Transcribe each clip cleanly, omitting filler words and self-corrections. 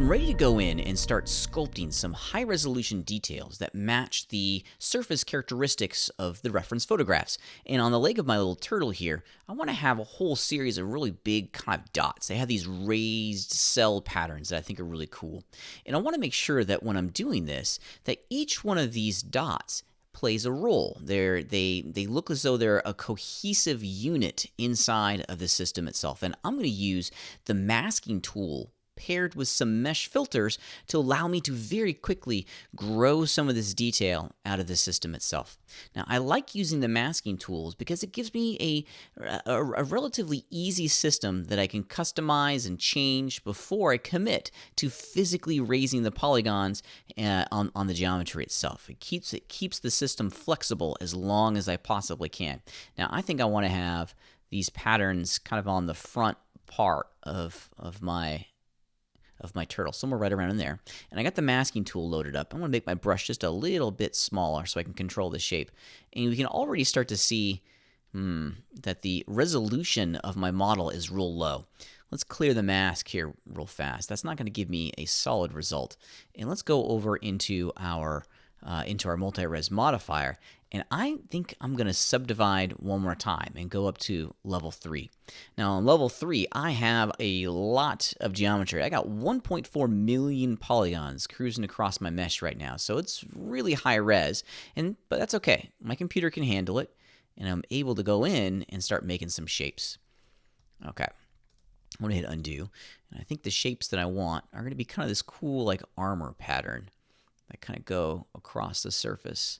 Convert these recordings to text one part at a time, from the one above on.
I'm ready to go in and start sculpting some high-resolution details that match the surface characteristics of the reference photographs. And on the leg of my little turtle here, I want to have a whole series of really big kind of dots. They have these raised cell patterns that I think are really cool. And I want to make sure that when I'm doing this, that each one of these dots plays a role. They look as though they're a cohesive unit inside of the system itself. And I'm going to use the masking tool paired with some mesh filters to allow me to very quickly grow some of this detail out of the system itself. Now, I like using the masking tools because it gives me a relatively easy system that I can customize and change before I commit to physically raising the polygons on the geometry itself. It keeps the system flexible as long as I possibly can. Now, I think I want to have these patterns kind of on the front part of my turtle, somewhere right around in there. And I got the masking tool loaded up. I'm going to make my brush just a little bit smaller so I can control the shape. And we can already start to see that the resolution of my model is real low. Let's clear the mask here real fast. That's not going to give me a solid result. And let's go over into our multi-res modifier. And I think I'm going to subdivide one more time and go up to level 3. Now, on level 3, I have a lot of geometry. I got 1.4 million polygons cruising across my mesh right now. So it's really high res, but that's okay. My computer can handle it, and I'm able to go in and start making some shapes. Okay. I'm going to hit undo. And I think the shapes that I want are going to be kind of this cool like armor pattern that kind of go across the surface.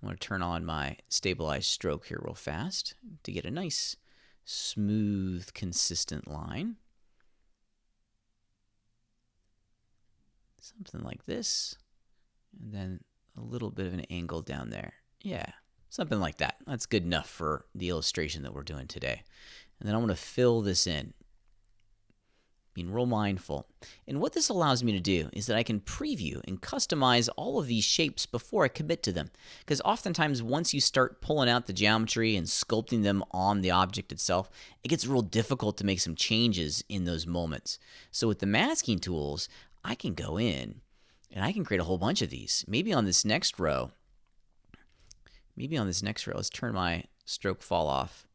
I want to turn on my stabilized stroke here real fast to get a nice, smooth, consistent line. Something like this. And then a little bit of an angle down there. Yeah, something like that. That's good enough for the illustration that we're doing today. And then I want to fill this in. Being real mindful. And what this allows me to do is that I can preview and customize all of these shapes before I commit to them. Because oftentimes once you start pulling out the geometry and sculpting them on the object itself, it gets real difficult to make some changes in those moments. So with the masking tools, I can go in and I can create a whole bunch of these. Maybe on this next row, let's turn my stroke fall off.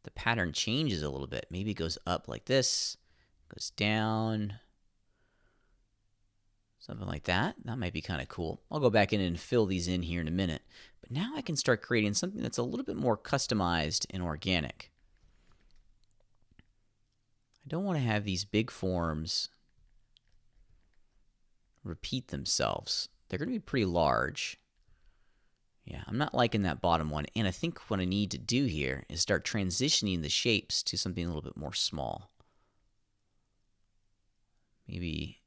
The pattern changes a little bit. Maybe it goes up like this. Goes down, something like that. That might be kind of cool. I'll go back in and fill these in here in a minute. But now I can start creating something that's a little bit more customized and organic. I don't want to have these big forms repeat themselves. They're going to be pretty large. Yeah, I'm not liking that bottom one. And I think what I need to do here is start transitioning the shapes to something a little bit more small. Maybe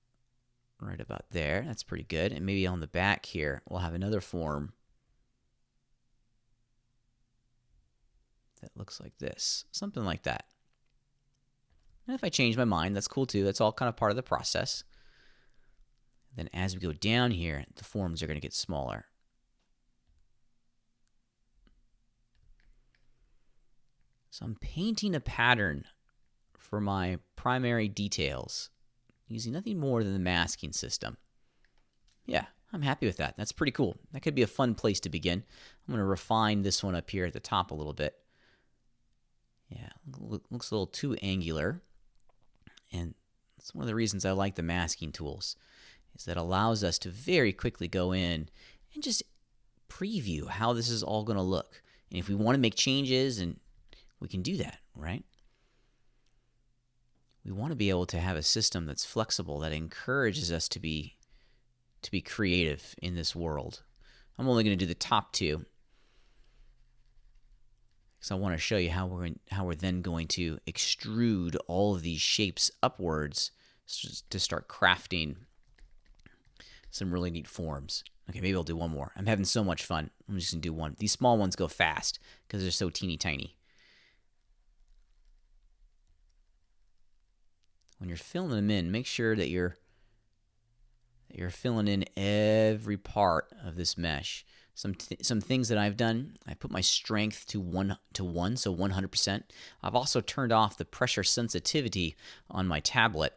right about there. That's pretty good. And maybe on the back here, we'll have another form that looks like this. Something like that. And if I change my mind, that's cool too. That's all kind of part of the process. Then as we go down here, the forms are going to get smaller. So I'm painting a pattern for my primary details using nothing more than the masking system. Yeah, I'm happy with that. That's pretty cool. That could be a fun place to begin. I'm going to refine this one up here at the top a little bit. Yeah, looks a little too angular. And that's one of the reasons I like the masking tools, is that allows us to very quickly go in and just preview how this is all going to look. And if we want to make changes, and we can do that, right? We want to be able to have a system that's flexible, that encourages us to be creative in this world. I'm only going to do the top two because I want to show you how we're then going to extrude all of these shapes upwards to start crafting some really neat forms. Okay, maybe I'll do one more. I'm having so much fun. I'm just going to do one. These small ones go fast because they're so teeny tiny. When you're filling them in, make sure that you're filling in every part of this mesh. Some things that I've done, I put my strength to 1 to 1, so 100%. I've also turned off the pressure sensitivity on my tablet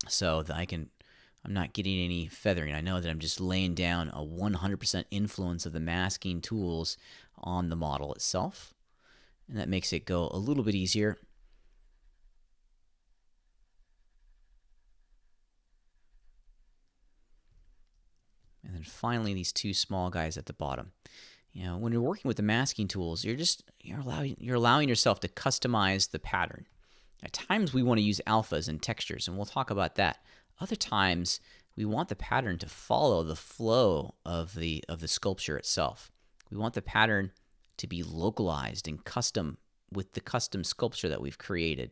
so that I can I'm not getting any feathering. I know that I'm just laying down a 100% influence of the masking tools on the model itself, and that makes it go a little bit easier. And then finally, these two small guys at the bottom. You know, when you're working with the masking tools, you're allowing yourself to customize the pattern. At times, we want to use alphas and textures, and we'll talk about that. Other times, we want the pattern to follow the flow of the sculpture itself. We want the pattern to be localized and custom with the custom sculpture that we've created.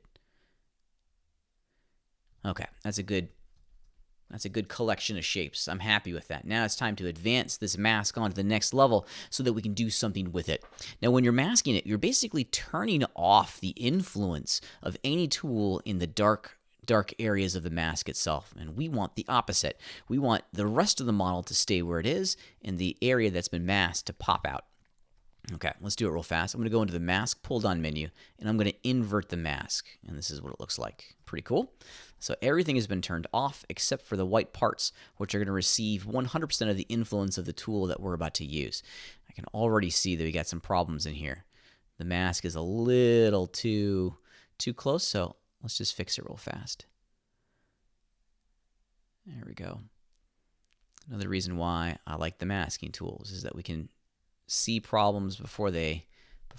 Okay, that's a good collection of shapes. I'm happy with that. Now it's time to advance this mask onto the next level so that we can do something with it. Now, when you're masking it, you're basically turning off the influence of any tool in the dark areas of the mask itself. And we want the opposite. We want the rest of the model to stay where it is and the area that's been masked to pop out. Okay, let's do it real fast. I'm going to go into the mask pull-down menu, and I'm going to invert the mask. And this is what it looks like. Pretty cool. So everything has been turned off except for the white parts, which are going to receive 100% of the influence of the tool that we're about to use. I can already see that we got some problems in here. The mask is a little too close, so let's just fix it real fast. There we go. Another reason why I like the masking tools is that we can see problems before they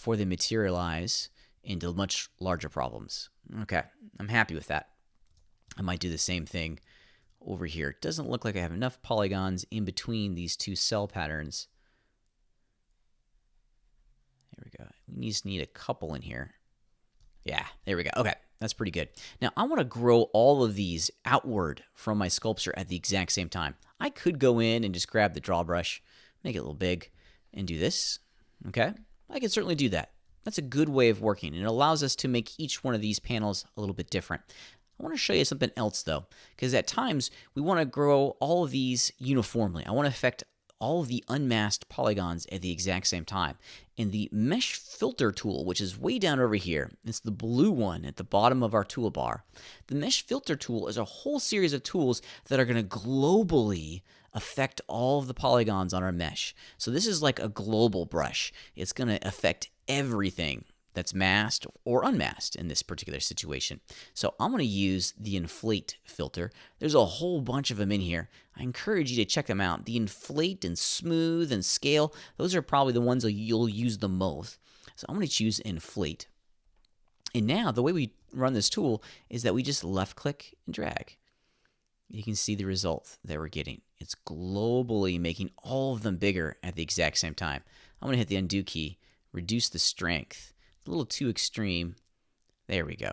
materialize into much larger problems. Okay, I'm happy with that. I might do the same thing over here. It doesn't look like I have enough polygons in between these two cell patterns. There we go. We just need a couple in here. Yeah, there we go. Okay, that's pretty good. Now, I want to grow all of these outward from my sculpture at the exact same time. I could go in and just grab the draw brush, make it a little big, and do this. Okay, I can certainly do that. That's a good way of working, and it allows us to make each one of these panels a little bit different. I want to show you something else, though, because at times we want to grow all of these uniformly. I want to affect all of the unmasked polygons at the exact same time. And the mesh filter tool, which is way down over here, it's the blue one at the bottom of our toolbar. The mesh filter tool is a whole series of tools that are going to globally affect all of the polygons on our mesh. So this is like a global brush. It's going to affect everything that's masked or unmasked in this particular situation. So I'm going to use the inflate filter. There's a whole bunch of them in here. I encourage you to check them out. The inflate and smooth and scale, those are probably the ones that you'll use the most. So I'm going to choose inflate. And now the way we run this tool is that we just left click and drag. You can see the result that we're getting. It's globally making all of them bigger at the exact same time. I'm going to hit the undo key, reduce the strength. A little too extreme. There we go.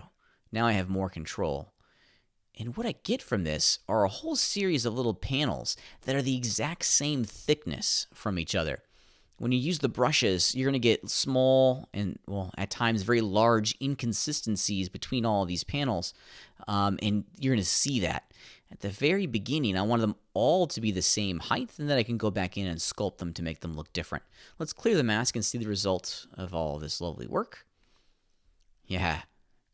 Now I have more control. And what I get from this are a whole series of little panels that are the exact same thickness from each other. When you use the brushes, you're going to get small and, well, at times very large inconsistencies between all of these panels. And you're going to see that. At the very beginning, I wanted them all to be the same height, and then I can go back in and sculpt them to make them look different. Let's clear the mask and see the results of all of this lovely work. Yeah,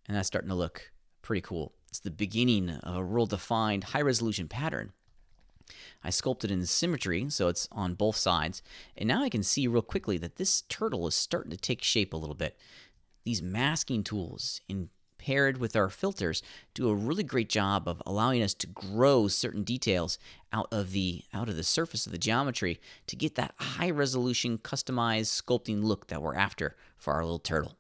and that's starting to look pretty cool. It's the beginning of a real-defined, high-resolution pattern. I sculpted in symmetry, so it's on both sides, and now I can see real quickly that this turtle is starting to take shape a little bit. These masking tools, paired with our filters, do a really great job of allowing us to grow certain details out of the surface of the geometry to get that high-resolution, customized sculpting look that we're after for our little turtle.